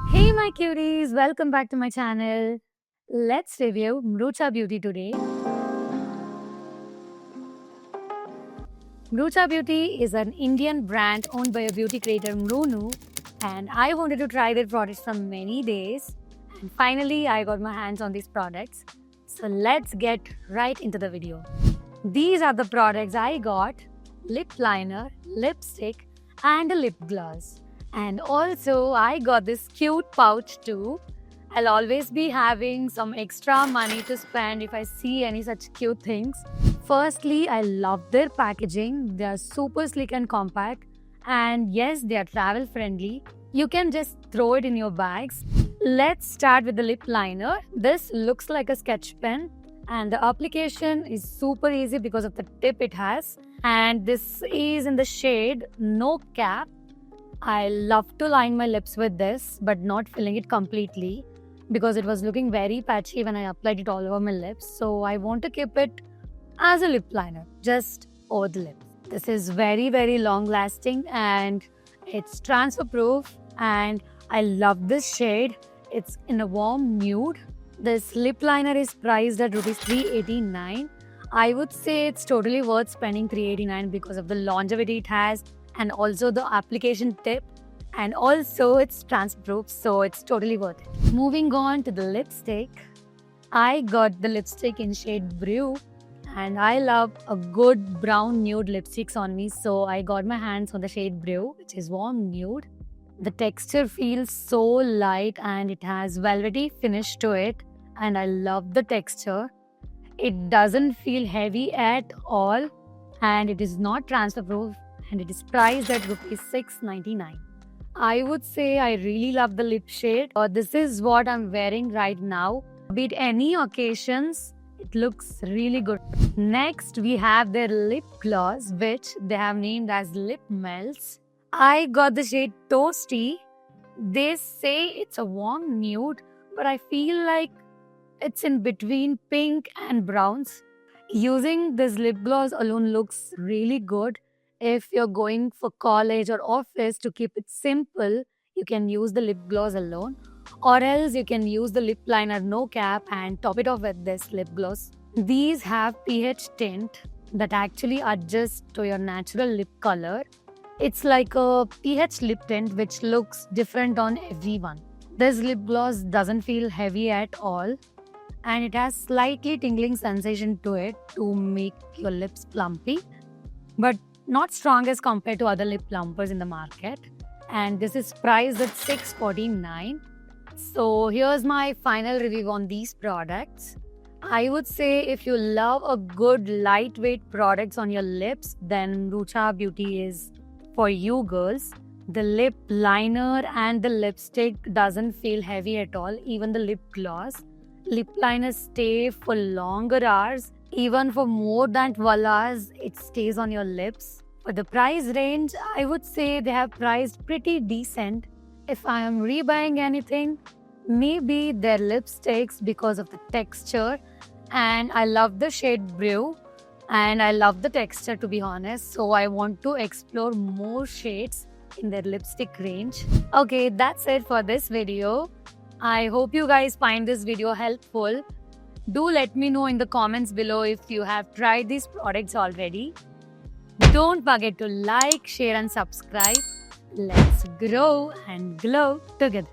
Hey my cuties, welcome back to my channel. Let's review Mrucha Beauty today. Mrucha Beauty is an Indian brand owned by a beauty creator Mrunu, and I wanted to try their products for many days, and finally I got my hands on these products. So let's get right into the video. These are the products I got: lip liner, lipstick and a lip gloss. And also I got this cute pouch too. I'll always be having some extra money to spend if I see any such cute things. Firstly, I love their packaging. They are super sleek and compact. And yes, they are travel friendly. You can just throw it in your bags. Let's start with the lip liner. This looks like a sketch pen and the application is super easy because of the tip it has. And this is in the shade No Cap. I love to line my lips with this, but not filling it completely because it was looking very patchy when I applied it all over my lips. So I want to keep it as a lip liner, just over the lips. This is very long lasting and it's transfer proof, and I love this shade. It's in a warm nude. This lip liner is priced at Rs 389. I would say it's totally worth spending 389 because of the longevity it has, and also the application tip, and also it's transfer proof, so it's totally worth it. Moving on to the lipstick. I got the lipstick in shade Brew, and I love a good brown nude lipsticks on me, so I got my hands on the shade Brew, which is warm nude. The texture feels so light and it has velvety finish to it, and I love the texture. It doesn't feel heavy at all, and it is not transfer proof, and it is priced at Rs 699. I would say I really love the lip shade. This is what I'm wearing right now. Be it any occasions, it looks really good. Next, we have their lip gloss, which they have named as Lip Melts. I got the shade Toasty. They say it's a warm nude, but I feel like it's in between pink and browns. Using this lip gloss alone looks really good. If you're going for college or office, to keep it simple, you can use the lip gloss alone, or else you can use the lip liner No Cap and top it off with this lip gloss. These have pH tint that actually adjusts to your natural lip color. It's like a pH lip tint which looks different on everyone. This lip gloss doesn't feel heavy at all, and it has slightly tingling sensation to it to make your lips plumpy, but not strong as compared to other lip plumpers in the market. And this is priced at 649. So here's my final review on these products. I would say if you love a good lightweight products on your lips, then Mrucha Beauty is for you girls. The lip liner and the lipstick doesn't feel heavy at all. Even the lip gloss. Lip liners stay for longer hours. Even for more than 12 hours, it stays on your lips. For the price range, I would say they have priced pretty decent. If I am rebuying anything, maybe their lipsticks because of the texture. And I love the shade Brew. And I love the texture, to be honest. So I want to explore more shades in their lipstick range. Okay, that's it for this video. I hope you guys find this video helpful. Do let me know in the comments below if you have tried these products already. Don't forget to like, share and subscribe. Let's grow and glow together.